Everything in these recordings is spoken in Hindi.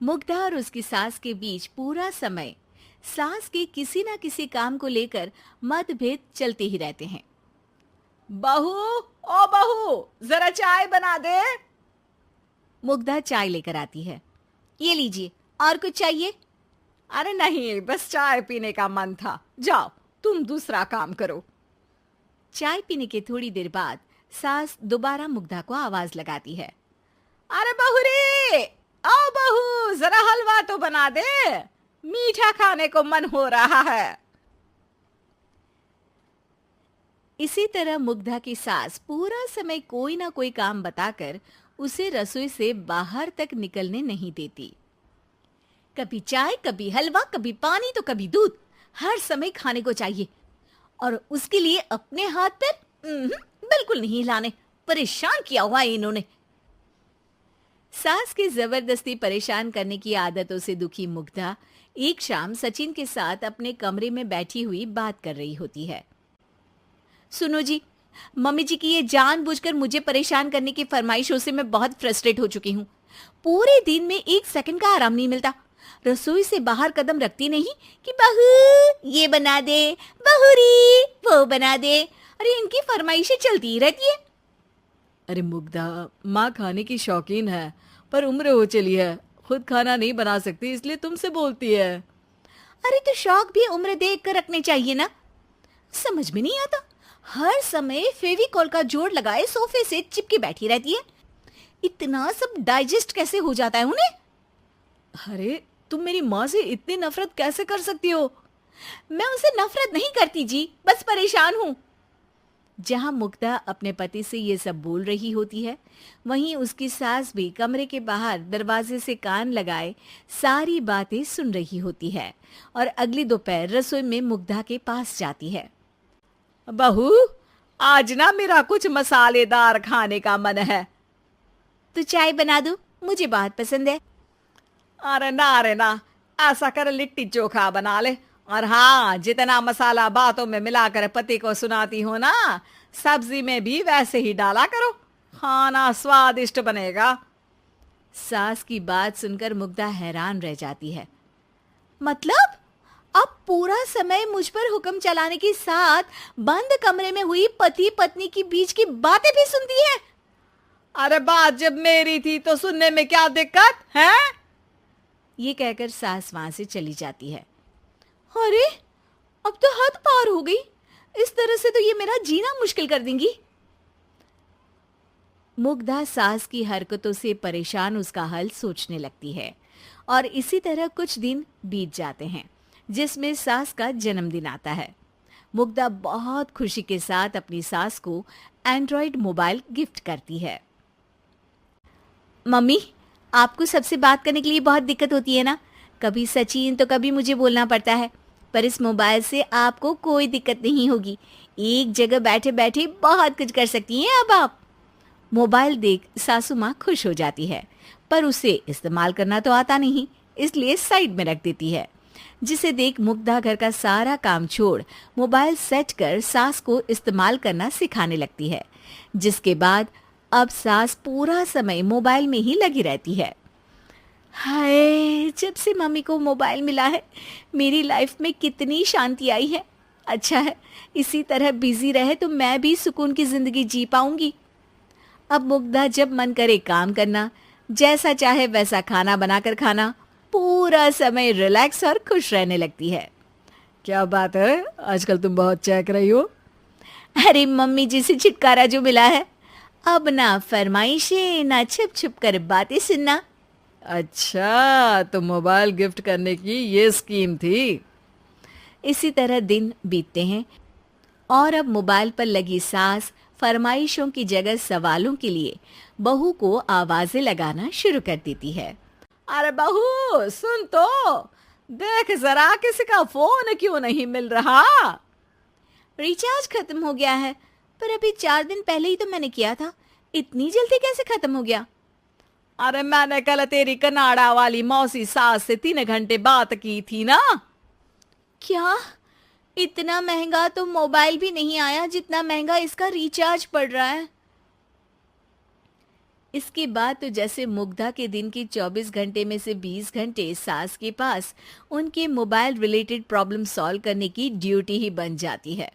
मुग्धा और उसकी सास के बीच पूरा समय सास के किसी न किसी काम को लेकर मतभेद चलते ही रहते हैं। बहू, ओ बहू, जरा चाय बना दे। मुग्धा चाय लेकर आती है। ये लीजिए, और कुछ चाहिए? अरे नहीं, बस चाय पीने का मन था। जाओ, तुम दूसरा काम करो। चाय पीने के थोड़ी देर बाद सास दोबारा मुग्धा को आवाज लगाती है। अरे बहू रे, आओ बहू, जरा हलवा तो बना दे, मीठा खाने को मन हो रहा है। इसी तरह मुग्धा की सास पूरा समय कोई ना कोई काम बताकर उसे रसोई से बाहर तक निकलने नहीं देती। कभी चाय, कभी हलवा, कभी पानी तो कभी दूध, हर समय खाने को चाहिए और उसके लिए अपने हाथ पैर बिल्कुल नहीं हिलाने। परेशान किया हुआ है इन्होंने। सास की जबरदस्ती परेशान करने की आदतों से दुखी मुग्धा एक शाम सचिन के साथ अपने कमरे में बैठी हुई बात कर रही होती है। सुनो जी, मम्मी जी की ये जानबूझकर मुझे परेशान करने की फरमाइशों से मैं बहुत फ्रस्ट्रेट हो चुकी हूँ। पूरे दिन में एक सेकंड का आराम नहीं मिलता। रसोई से बाहर कदम रखती नहीं कि बहू ये बना दे, बहू री वो बना दे। अरे इनकी फरमाइशें चलती ही रहती है। अरे मुग्धा, माँ खाने की शौकीन है, पर उम्र हो चली है, खुद खाना नहीं बना सकती, इसलिए तुमसे बोलती है। अरे तो शौक भी उम्र देख कर रखने चाहिए ना। समझ में नहीं आता, हर समय फेविकॉल का जोड़ लगाए सोफे से चिपके बैठी रहती है। इतना सब डाइजेस्ट कैसे हो जाता है उन्हें? अरे तुम मेरी माँ से इतनी नफरत कैसे कर सकती हो? मैं उनसे नफरत नहीं करती जी, बस परेशान हूँ। जहां मुग्धा अपने पति से ये सब बोल रही होती है, वहीं उसकी सास भी कमरे के बाहर दरवाजे से कान लगाए सारी बातें सुन रही होती है और अगली दोपहर रसोई में मुग्धा के पास जाती है। बहू, आज ना मेरा कुछ मसालेदार खाने का मन है। तो चाय बना दो, मुझे बहुत पसंद है। अरे ना, ऐसा कर लिट्टी चोखा बना ले। और हाँ, जितना मसाला बातों में मिलाकर पति को सुनाती हो ना, सब्जी में भी वैसे ही डाला करो, खाना स्वादिष्ट बनेगा। सास की बात सुनकर मुग्धा हैरान रह जाती है। मतलब अब पूरा समय मुझ पर हुक्म चलाने के साथ बंद कमरे में हुई पति पत्नी की बीच की बातें भी सुनती है? अरे बात जब मेरी थी तो सुनने में क्या दिक्कत है? ये कहकर सास वहां से चली जाती है। अरे अब तो हद पार हो गई, इस तरह से तो ये मेरा जीना मुश्किल कर देंगी। मुग्धा सास की हरकतों से परेशान उसका हल सोचने लगती है और इसी तरह कुछ दिन बीत जाते हैं, जिसमें सास का जन्मदिन आता है। मुग्धा बहुत खुशी के साथ अपनी सास को एंड्रॉयड मोबाइल गिफ्ट करती है। मम्मी, आपको सबसे बात करने के लिए बहुत दिक्कत होती है ना, कभी सचिन तो कभी मुझे बोलना पड़ता है, पर इस मोबाइल से आपको कोई दिक्कत नहीं होगी। एक जगह बैठे बैठे बहुत कुछ कर सकती हैं अब आप। मोबाइल देख सासू माँ खुश हो जाती है, पर उसे इस्तेमाल करना तो आता नहीं, इसलिए साइड में रख देती है। जिसे देख मुग्धा घर का सारा काम छोड़ मोबाइल सेट कर सास को इस्तेमाल करना सिखाने लगती है, जिसके बाद अब सास पूरा समय मोबाइल में ही लगी रहती है। हाय, जब से मम्मी को मोबाइल मिला है मेरी लाइफ में कितनी शांति आई है। अच्छा है, इसी तरह बिजी रहे तो मैं भी सुकून की जिंदगी जी पाऊंगी। अब मुग्धा जब मन करे काम करना, जैसा चाहे वैसा खाना बनाकर खाना, पूरा समय रिलैक्स और खुश रहने लगती है। क्या बात है, आजकल तुम बहुत चहक रही हो। अरे मम्मी जी से छुटकारा जो मिला है, अब ना फरमाइशें ना छुप छुप कर बातें सुनना। अच्छा, तो मोबाइल गिफ्ट करने की ये स्कीम थी। इसी तरह दिन बीतते हैं और अब मोबाइल पर लगी सास फरमाइशों की जगह सवालों के लिए बहू को आवाजें लगाना शुरू कर देती है। अरे बहू सुन तो, देख जरा किसी का फोन क्यों नहीं मिल रहा? रिचार्ज खत्म हो गया है, पर अभी 4 दिन पहले ही तो मैंने किया था, इतनी जल्दी कैसे खत्म हो गया? अरे मैंने कल तेरी कनाडा वाली मौसी सास से 3 घंटे बात की थी ना। क्या? इतना महंगा तो मोबाइल भी नहीं आया जितना महंगा इसका रिचार्ज पड़ रहा है। इसके बाद तो जैसे मुग्धा के दिन के 24 घंटे में से 20 घंटे सास के पास उनके मोबाइल रिलेटेड प्रॉब्लम सॉल्व करने की ड्यूटी ही बन जाती है।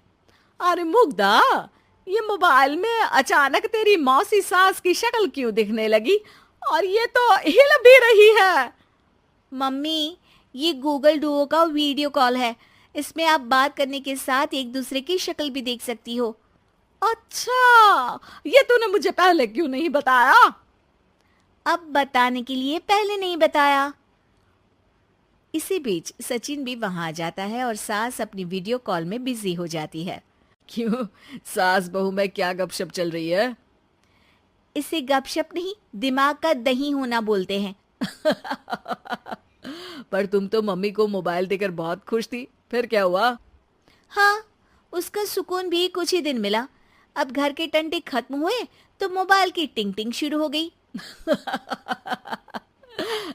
अरे मुग्धा, ये मोबाइल में अचानक तेरी मौसी सास की शक्ल क्यों दिखने लगी? और ये तो हिल भी रही है। मम्मी, ये गूगल डुओ का वीडियो कॉल है। इसमें आप बात करने के साथ एक दूसरे की शक्ल भी देख सकती हो। अच्छा, ये तूने मुझे पहले क्यों नहीं बताया? अब बताने के लिए पहले नहीं बताया। इसी बीच सचिन भी वहां आ जाता है और सास अपनी वीडियो कॉल में बिजी हो जाती है। क्यों, सास बहू में क्या गपशप चल रही है? इसे गपशप नहीं, दिमाग का दही होना बोलते हैं। पर तुम तो मम्मी को मोबाइल देकर बहुत खुश थी, फिर क्या हुआ? हाँ, उसका सुकून भी कुछ ही दिन मिला। अब घर के टंटे खत्म हुए तो मोबाइल की टिंग टिंग शुरू हो गई।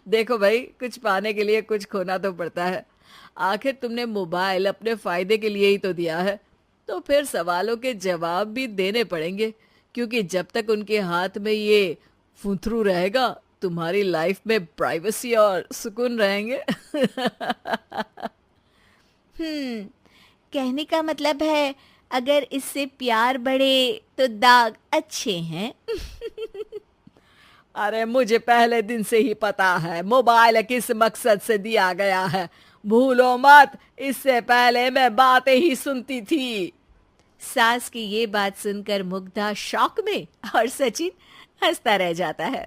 देखो भाई, कुछ पाने के लिए कुछ खोना तो पड़ता है। आखिर तुमने मोबाइल अपने फायदे के लिए ही तो दिया है, तो फिर सवालों के जवाब भी देने पड़ेंगे, क्योंकि जब तक उनके हाथ में ये फुंथरू रहेगा, तुम्हारी लाइफ में प्राइवेसी और सुकून रहेंगे। कहने का मतलब है अगर इससे प्यार बढ़े तो दाग अच्छे हैं। अरे मुझे पहले दिन से ही पता है मोबाइल किस मकसद से दिया गया है। भूलो मत, इससे पहले मैं बातें ही सुनती थी। सास की ये बात सुनकर मुग्धा शॉक में और सचिन हंसता रह जाता है।